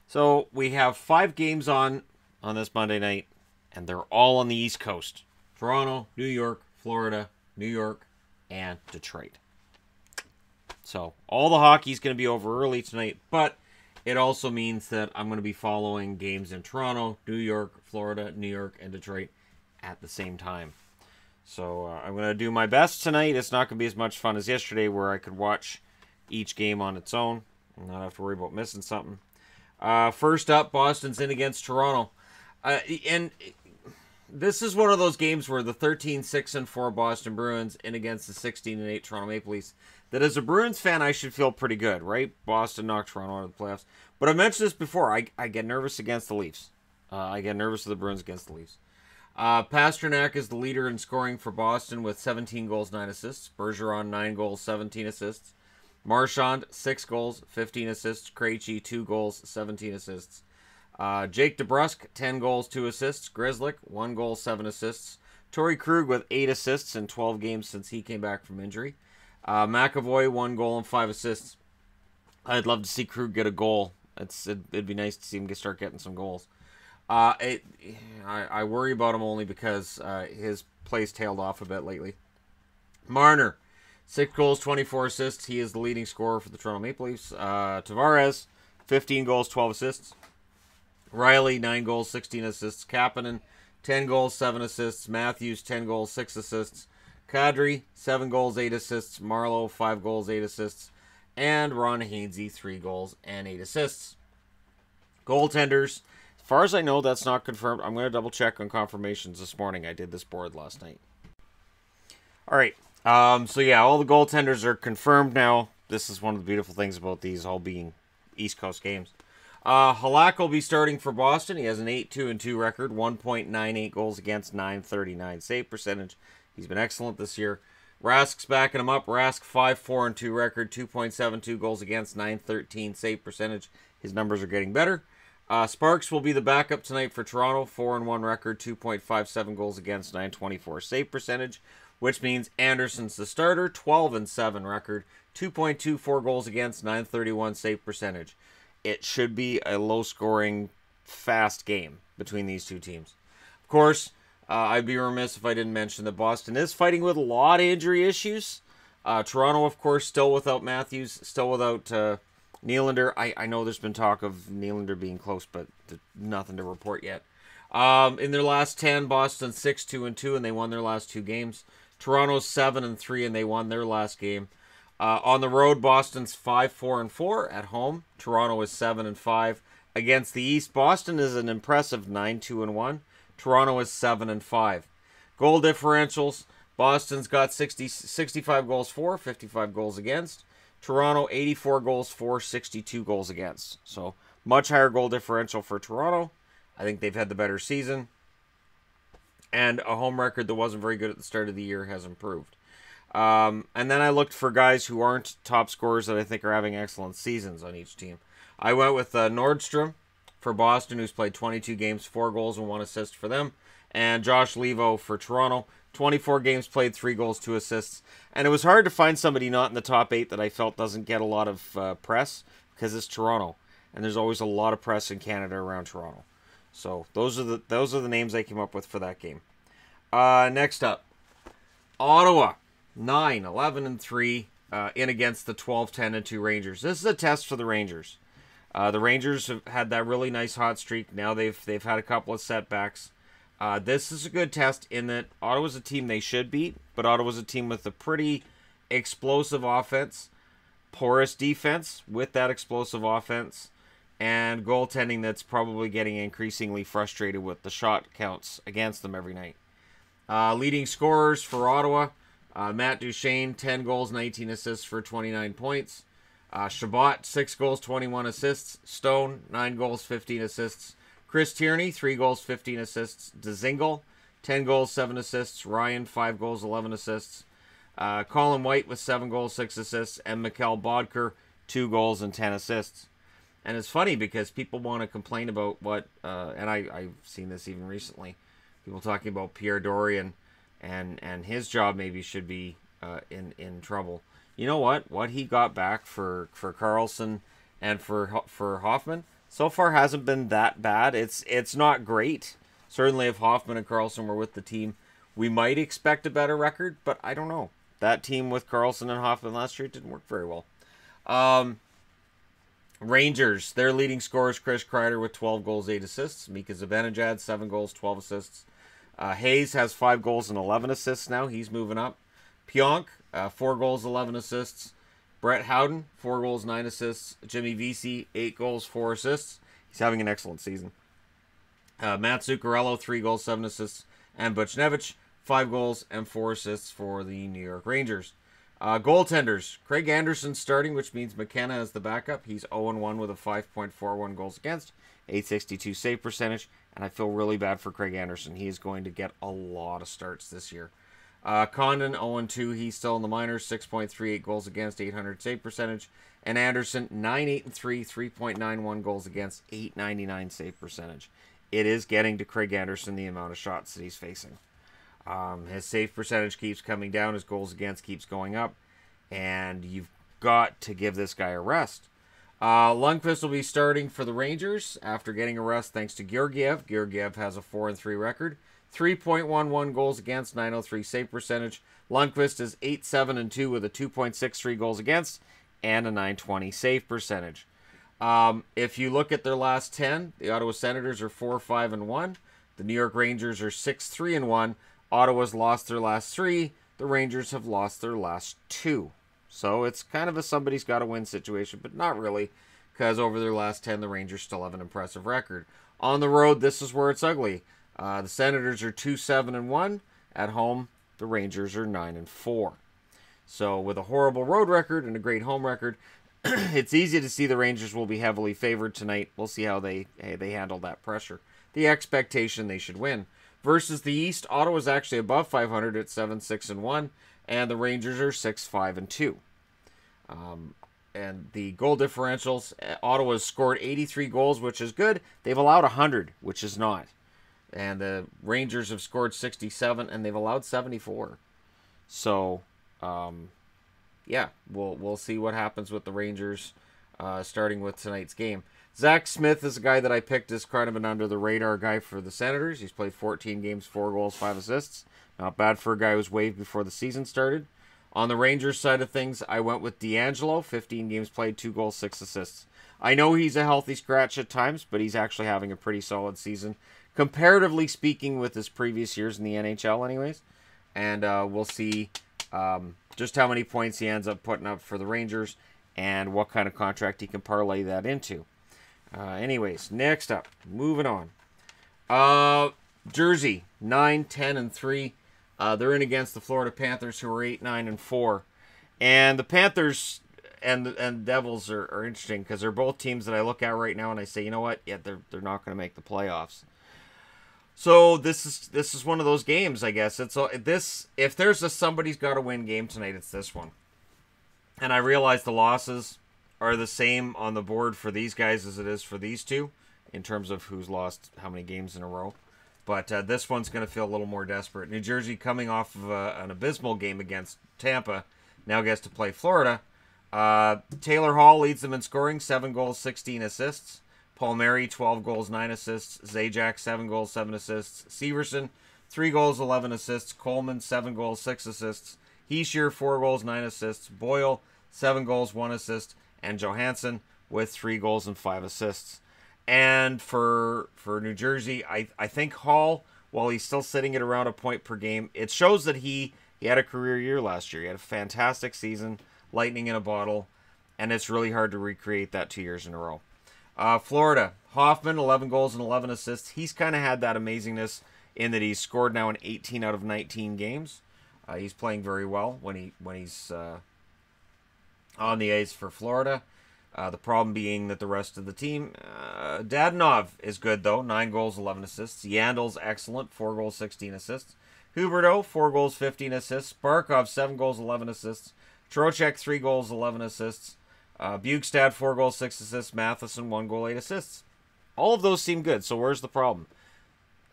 So we have 5 games on this Monday night, and they're all on the East Coast. Toronto, New York, Florida, New York, and Detroit. So all the hockey's going to be over early tonight, but it also means that I'm going to be following games in Toronto, New York, Florida, New York, and Detroit at the same time. So I'm going to do my best tonight. It's not going to be as much fun as yesterday where I could watch each game on its own and not have to worry about missing something. First up, Boston's in against Toronto. And this is one of those games where the 13-6-4 Boston Bruins in against the 16-8 Toronto Maple Leafs, that as a Bruins fan, I should feel pretty good, right? Boston knocked Toronto out of the playoffs. But I mentioned this before. I get nervous against the Leafs. I get nervous with the Bruins against the Leafs. Pasternak is the leader in scoring for Boston with 17 goals, 9 assists. Bergeron, 9 goals, 17 assists. Marchand, 6 goals, 15 assists. Krejci, 2 goals, 17 assists. Jake DeBrusk, 10 goals, 2 assists. Grzelcyk, 1 goal, 7 assists. Torrey Krug with 8 assists in 12 games since he came back from injury. McAvoy, 1 goal and 5 assists. I'd love to see Krug get a goal. It'd be nice to see him start getting some goals. I worry about him only because his play's tailed off a bit lately. Marner, 6 goals, 24 assists. He is the leading scorer for the Toronto Maple Leafs. Tavares, 15 goals, 12 assists. Riley, 9 goals, 16 assists. Kapanen, 10 goals, 7 assists. Matthews, 10 goals, 6 assists. Kadri, 7 goals, 8 assists. Marlowe, 5 goals, 8 assists. And Ron Hainsey, 3 goals and 8 assists. Goaltenders, as far as I know, that's not confirmed. I'm going to double check on confirmations this morning. I did this board last night. All right. So yeah, all the goaltenders are confirmed now. This is one of the beautiful things about these all being East Coast games. Halak will be starting for Boston. He has an 8-2-2 record, 1.98 goals against, 939 save percentage. He's been excellent this year. Rask's backing him up. Rask 5-4-2 record, 2.72 goals against, 913 save percentage. His numbers are getting better. Sparks will be the backup tonight for Toronto, 4-1 record, 2.57 goals against, 924 save percentage, which means Anderson's the starter, 12-7 record, 2.24 goals against, 931 save percentage. It should be a low-scoring, fast game between these two teams. Of course, I'd be remiss if I didn't mention that Boston is fighting with a lot of injury issues. Toronto, of course, still without Matthews, still without Nylander. I know there's been talk of Nylander being close, but nothing to report yet. In their last 10, Boston's 6-2-2, and they won their last 2 games. Toronto's 7-3, and they won their last game. On the road, Boston's 5-4-4 at home. Toronto is 7-5. Against the East, Boston is an impressive 9-2-1. Toronto is 7-5. Goal differentials, Boston's got 65 goals for, 55 goals against. Toronto, 84 goals for, 62 goals against. So, much higher goal differential for Toronto. I think they've had the better season. And a home record that wasn't very good at the start of the year has improved. And then I looked for guys who aren't top scorers that I think are having excellent seasons on each team. I went with Nordstrom for Boston, who's played 22 games, 4 goals and 1 assist for them. And Josh Levo for Toronto, 24 games played, 3 goals, 2 assists. And it was hard to find somebody not in the top 8 that I felt doesn't get a lot of press, because it's Toronto. And there's always a lot of press in Canada around Toronto. So those are the names I came up with for that game. Next up, Ottawa. 9-11-3 in against the 12-10-2 Rangers. This is a test for the Rangers. The Rangers have had that really nice hot streak. Now they've had a couple of setbacks. This is a good test in that Ottawa's a team they should beat, but Ottawa's a team with a pretty explosive offense, porous defense with that explosive offense, and goaltending that's probably getting increasingly frustrated with the shot counts against them every night. Leading scorers for Ottawa, Matt Duchene, 10 goals, 19 assists for 29 points. Shabbat, 6 goals, 21 assists. Stone, 9 goals, 15 assists. Chris Tierney, 3 goals, 15 assists. Dzingel, 10 goals, 7 assists. Ryan, 5 goals, 11 assists. Colin White with 7 goals, 6 assists. And Mikhail Bodker, 2 goals and 10 assists. And it's funny because people want to complain about what, and I've seen this even recently, people talking about Pierre Dorian and his job maybe should be in trouble. You know what? What he got back for Carlson and for Hoffman, so far hasn't been that bad. It's not great. Certainly, if Hoffman and Karlsson were with the team, we might expect a better record, but I don't know. That team with Karlsson and Hoffman last year didn't work very well. Rangers, their leading scorer is Chris Kreider with 12 goals, 8 assists. Mika Zibanejad, 7 goals, 12 assists. Hayes has 5 goals and 11 assists now. He's moving up. Pionk, 4 goals, 11 assists. Brett Howden, 4 goals, 9 assists. Jimmy Vesey, 8 goals, 4 assists. He's having an excellent season. Matt Zuccarello, 3 goals, 7 assists. And Buchnevich, 5 goals and 4 assists for the New York Rangers. Goaltenders, Craig Anderson starting, which means McKenna is the backup. He's 0-1 with a 5.41 goals against, 862 save percentage, and I feel really bad for Craig Anderson. He is going to get a lot of starts this year. Condon, 0-2, he's still in the minors, 6.38 goals against, 800 save percentage, and Anderson, 9-8-3, 3.91 goals against, 899 save percentage. It is getting to Craig Anderson the amount of shots that he's facing. His save percentage keeps coming down. His goals against keeps going up. And you've got to give this guy a rest. Lundqvist will be starting for the Rangers after getting a rest thanks to Georgiev. Georgiev has a 4-3 record. 3.11 goals against, 903 save percentage. Lundqvist is 8-7-2 with a 2.63 goals against and a 920 save percentage. If you look at their last 10, the Ottawa Senators are 4-5-1. The New York Rangers are 6-3-1. Ottawa's lost their last 3. The Rangers have lost their last 2. So it's kind of a somebody's got to win situation, but not really, because over their last 10, the Rangers still have an impressive record. On the road, this is where it's ugly. The Senators are 2-7-1. At home, the Rangers are 9-4. So with a horrible road record and a great home record, it's easy to see the Rangers will be heavily favored tonight. We'll see how they handle that pressure. The expectation they should win. Versus the East, Ottawa's actually above 500 at 7-6-1, and the Rangers are 6-5-2. And the goal differentials, Ottawa's scored 83 goals, which is good. They've allowed 100, which is not. And the Rangers have scored 67, and they've allowed 74. So, yeah, we'll see what happens with the Rangers starting with tonight's game. Zach Smith is a guy that I picked as kind of an under-the-radar guy for the Senators. He's played 14 games, 4 goals, 5 assists. Not bad for a guy who was waived before the season started. On the Rangers side of things, I went with D'Angelo. 15 games played, 2 goals, 6 assists. I know he's a healthy scratch at times, but he's actually having a pretty solid season, comparatively speaking, with his previous years in the NHL anyways. And we'll see just how many points he ends up putting up for the Rangers and what kind of contract he can parlay that into. Anyways, next up, moving on. Jersey, 9-10-3. They're in against the Florida Panthers, who are 8-9-4. And the Panthers and Devils are interesting because they're both teams that I look at right now and I say, you know what? Yeah, they're not going to make the playoffs. So this is one of those games, I guess. If there's a somebody's got to win game tonight, it's this one. And I realize the losses are the same on the board for these guys as it is for these two, in terms of who's lost how many games in a row. But this one's going to feel a little more desperate. New Jersey, coming off of an abysmal game against Tampa, now gets to play Florida. Taylor Hall leads them in scoring, 7 goals, 16 assists. Paul Mary, 12 goals, 9 assists. Zajac, 7 goals, 7 assists. Severson, 3 goals, 11 assists. Coleman, 7 goals, 6 assists. Heischer, 4 goals, 9 assists. Boyle, 7 goals, 1 assist. And Johansson with 3 goals and 5 assists. And for New Jersey, I think Hall, while he's still sitting at around a point per game, it shows that he had a career year last year. He had a fantastic season, lightning in a bottle, and it's really hard to recreate that 2 years in a row. Florida, Hoffman, 11 goals and 11 assists. He's kind of had that amazingness in that he's scored now in 18 out of 19 games. He's playing very well when he's on the ice for Florida. The problem being that the rest of the team, Dadonov is good though, 9 goals, 11 assists. Yandel's excellent, 4 goals, 16 assists. Huberdeau, 4 goals, 15 assists. Barkov, 7 goals, 11 assists. Trocheck, 3 goals, 11 assists. Bukestad, 4 goals, 6 assists. Matheson, 1 goal, 8 assists. All of those seem good, so where's the problem?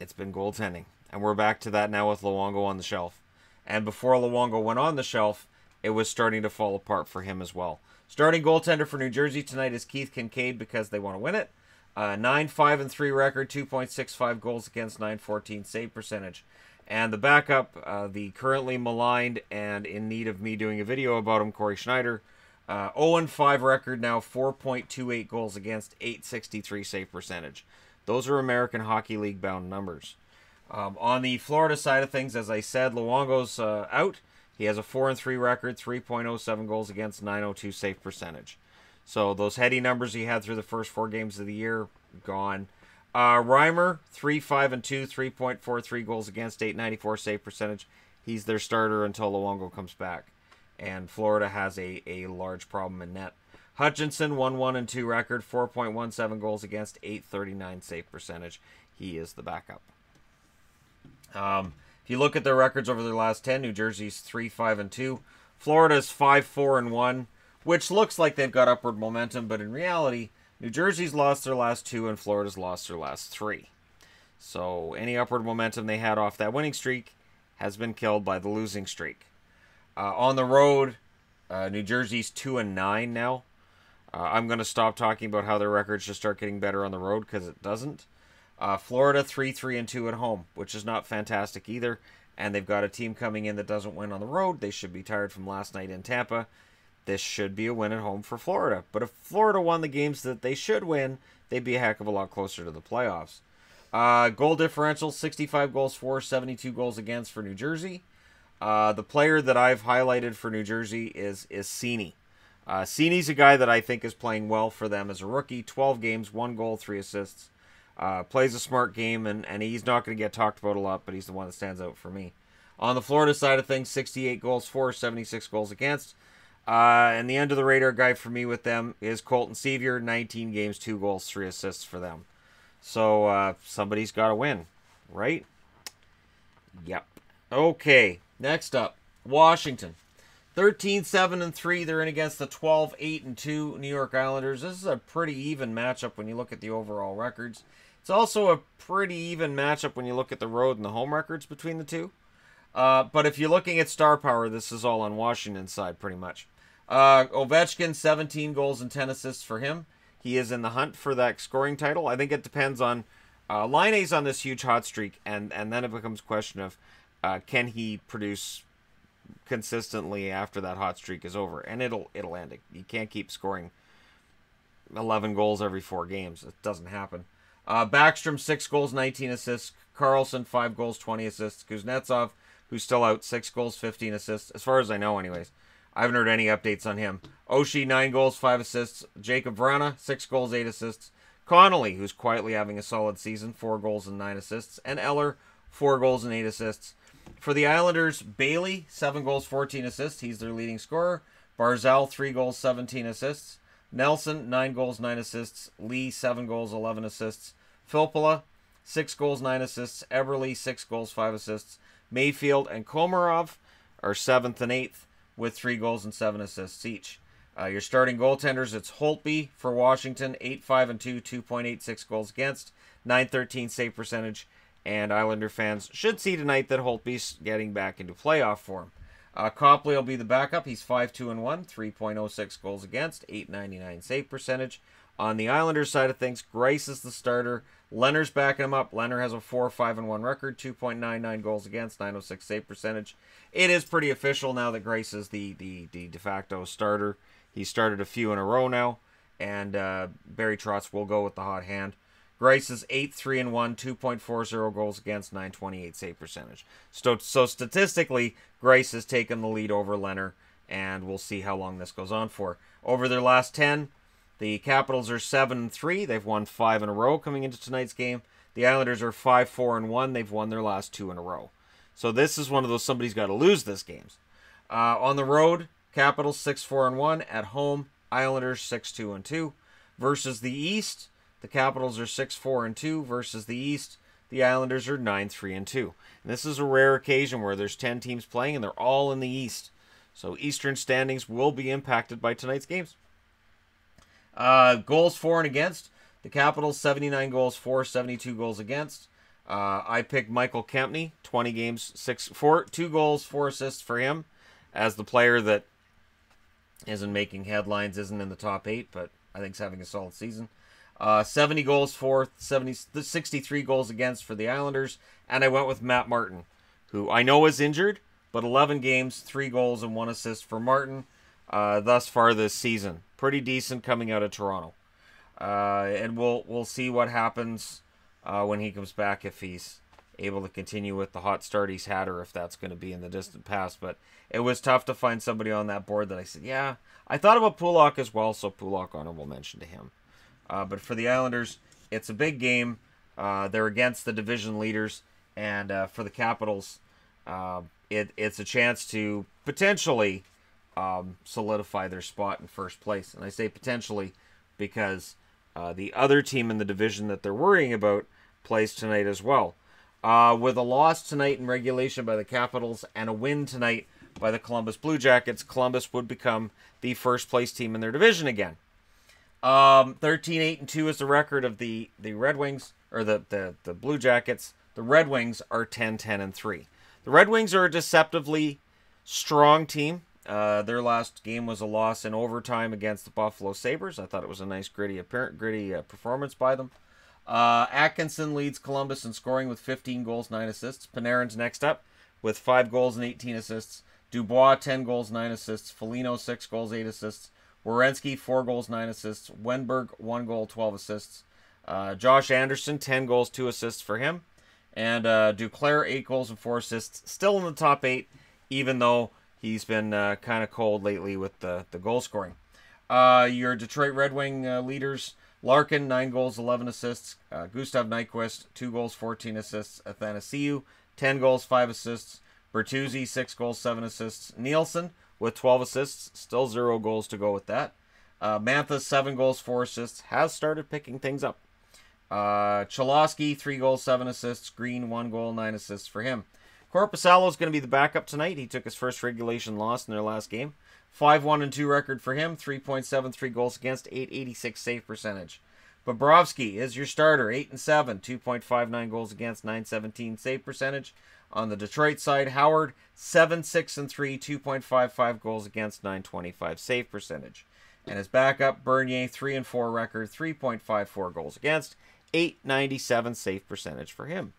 It's been goaltending. And we're back to that now with Luongo on the shelf. And before Luongo went on the shelf, it was starting to fall apart for him as well. Starting goaltender for New Jersey tonight is Keith Kincaid because they want to win it. 9-5-3 record, 2.65 goals against, 914 save percentage. And the backup, the currently maligned and in need of me doing a video about him, Corey Schneider, 0-5 record now, 4.28 goals against, 863 save percentage. Those are American Hockey League bound numbers. On the Florida side of things, as I said, Luongo's out. He has a 4-3 record, 3.07 goals against, 902 save percentage. So those heady numbers he had through the first 4 games of the year, gone. Reimer, 3-5-2, 3.43 goals against, 894 save percentage. He's their starter until Luongo comes back. And Florida has a large problem in net. Hutchinson, 1-1-2 record, 4.17 goals against, 839 save percentage. He is the backup. If you look at their records over their last 10, New Jersey's 3-5-2. Florida's 5-4-1, which looks like they've got upward momentum, but in reality, New Jersey's lost their last 2 and Florida's lost their last 3. So any upward momentum they had off that winning streak has been killed by the losing streak. On the road, New Jersey's 2-9 now. I'm going to stop talking about how their records just start getting better on the road because it doesn't. Florida 3-3-2 at home, which is not fantastic either. And they've got a team coming in that doesn't win on the road. They should be tired from last night in Tampa. This should be a win at home for Florida. But if Florida won the games that they should win, they'd be a heck of a lot closer to the playoffs. Goal differential, 65 goals for, 72 goals against for New Jersey. The player that I've highlighted for New Jersey is Seney. Seney's a guy that I think is playing well for them as a rookie. 12 games, 1 goal, 3 assists. Plays a smart game, and he's not going to get talked about a lot, but he's the one that stands out for me. On the Florida side of things, 68 goals for, 76 goals against. And the end-of-the-radar guy for me with them is Colton Sevier, 19 games, 2 goals, 3 assists for them. So somebody's got to win, right? Yep. Okay, next up, Washington. 13-7-3, they're in against the 12-8-2 New York Islanders. This is a pretty even matchup when you look at the overall records. It's also a pretty even matchup when you look at the road and the home records between the two. But if you're looking at star power, this is all on Washington's side pretty much. Ovechkin, 17 goals and 10 assists for him. He is in the hunt for that scoring title. I think it depends on Laine's on this huge hot streak, and then it becomes a question of can he produce consistently after that hot streak is over, and it'll end it. You can't keep scoring 11 goals every 4 games. It doesn't happen. Backstrom, 6 goals, 19 assists. Carlson, 5 goals, 20 assists. Kuznetsov, who's still out, 6 goals, 15 assists, as far as I know anyways. I haven't heard any updates on him. Oshie, 9 goals, 5 assists. Jacob Vrana, 6 goals, 8 assists. Connolly, who's quietly having a solid season, 4 goals and 9 assists. And Eller, 4 goals and 8 assists. For the Islanders, Bailey, 7 goals, 14 assists. He's their leading scorer. Barzal, 3 goals, 17 assists. Nelson, 9 goals, 9 assists. Lee, 7 goals, 11 assists. Filppula, 6 goals, 9 assists. Eberle, 6 goals, 5 assists. Mayfield and Komarov are 7th and 8th with 3 goals and 7 assists each. Your starting goaltenders, it's Holtby for Washington, 8-5-2, 2.86 goals against, 913 save percentage. And Islander fans should see tonight that Holtby's getting back into playoff form. Copley will be the backup. He's 5-2-1, 3.06 goals against, 899 save percentage. On the Islanders side of things, Greiss is the starter. Leonard's backing him up. Leonard has a 4-5-1 record, 2.99 goals against, 906 save percentage. It is pretty official now that Greiss is the de facto starter. He started a few in a row now, and Barry Trotz will go with the hot hand. Greiss is 8-3-1, 2.40 goals against, 928 save percentage. So statistically, Greiss has taken the lead over Leonard, and we'll see how long this goes on for. Over their last 10, the Capitals are 7-3. They've won 5 in a row coming into tonight's game. The Islanders are 5-4-1. They've won their last 2 in a row. So this is one of those somebody's got to lose this games. On the road, Capitals 6-4-1. At home, Islanders 6-2-2. Versus the East, the Capitals are 6-4-2. Versus the East, the Islanders are 9-3-2. And this is a rare occasion where there's 10 teams playing and they're all in the East. So Eastern standings will be impacted by tonight's games. Goals for and against. The Capitals, 79 goals for, 72 goals against. I picked Michael Kempny, 20 games, 2 goals, 4 assists for him, as the player that isn't making headlines, isn't in the top 8, but I think he's having a solid season. 70 goals for, 63 goals against for the Islanders. And I went with Matt Martin, who I know is injured, but 11 games, 3 goals, and 1 assist for Martin thus far this season. Pretty decent coming out of Toronto. And we'll see what happens when he comes back, if he's able to continue with the hot start he's had, or if that's going to be in the distant past. But it was tough to find somebody on that board that I said, yeah. I thought about Pulock as well, so Pulock, honorable mention to him. But for the Islanders, it's a big game. They're against the division leaders, and for the Capitals, it's a chance to potentially solidify their spot in first place. And I say potentially because the other team in the division that they're worrying about plays tonight as well. With a loss tonight in regulation by the Capitals and a win tonight by the Columbus Blue Jackets, Columbus would become the first place team in their division again. 13-8-2 is the record of the Red Wings, or the Blue Jackets. The Red Wings are 10-10-3. The Red Wings are a deceptively strong team. Their last game was a loss in overtime against the Buffalo Sabres. I thought it was a nice gritty performance by them. Atkinson leads Columbus in scoring with 15 goals, 9 assists. Panarin's next up with 5 goals and 18 assists. Dubois, 10 goals, 9 assists. Foligno, 6 goals, 8 assists. Werenski, 4 goals, 9 assists. Wenberg, 1 goal, 12 assists. Josh Anderson, 10 goals, 2 assists for him. And Duclair, 8 goals and 4 assists. Still in the top 8, even though he's been kind of cold lately with the goal scoring. Your Detroit Red Wing leaders, Larkin, 9 goals, 11 assists. Gustav Nyquist, 2 goals, 14 assists. Athanasiou, 10 goals, 5 assists. Bertuzzi, 6 goals, 7 assists. Nielsen with 12 assists. Still 0 goals to go with that. Mantha, 7 goals, 4 assists. Has started picking things up. Cholowski, 3 goals, 7 assists. Green, 1 goal, 9 assists for him. Korpisalo is going to be the backup tonight. He took his first regulation loss in their last game. 5-1-2 record for him. 3.73 goals against. 886 save percentage. Bobrovsky is your starter. 8-7. 2.59 goals against. 917 save percentage. On the Detroit side, Howard, 7-6-3. 2.55 goals against. 925 save percentage. And his backup, Bernier, 3-4 record. 3.54 goals against. 897 save percentage for him.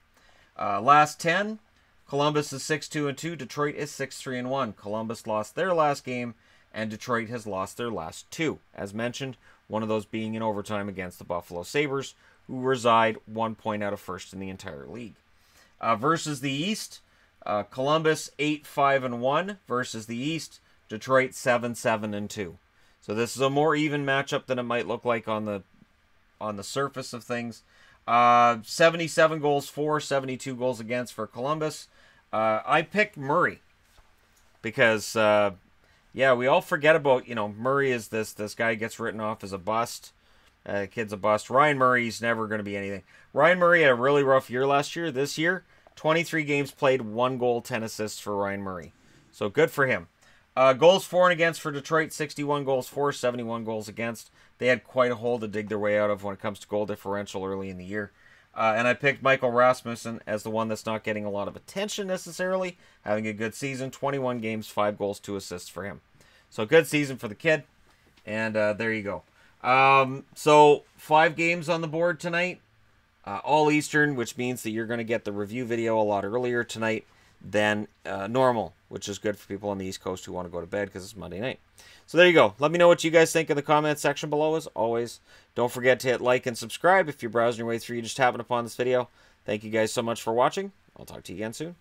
Last 10. Columbus is 6-2-2. Detroit is 6-3-1. Columbus lost their last game, and Detroit has lost their last 2. As mentioned, one of those being in overtime against the Buffalo Sabres, who reside 1 point out of first in the entire league. Versus the East, Columbus 8-5-1 versus the East. Detroit 7-7-2. So this is a more even matchup than it might look like on the surface of things. 77 goals for, 72 goals against for Columbus. I picked Murray because, yeah, we all forget about, Murray is this guy gets written off as a bust. Kid's a bust. Ryan Murray's never going to be anything. Ryan Murray had a really rough year last year. This year, 23 games played, 1 goal, 10 assists for Ryan Murray. So good for him. Goals for and against for Detroit, 61 goals for, 71 goals against. They had quite a hole to dig their way out of when it comes to goal differential early in the year. And I picked Michael Rasmussen as the one that's not getting a lot of attention necessarily, having a good season. 21 games, 5 goals, 2 assists for him. So good season for the kid. And there you go. So 5 games on the board tonight. All Eastern, which means that you're going to get the review video a lot earlier tonight than normal, which is good for people on the East Coast who want to go to bed because it's Monday night. So there you go. Let me know what you guys think in the comments section below as always. Don't forget to hit like and subscribe if you're browsing your way through. You just happened upon this video. Thank you guys so much for watching. I'll talk to you again soon.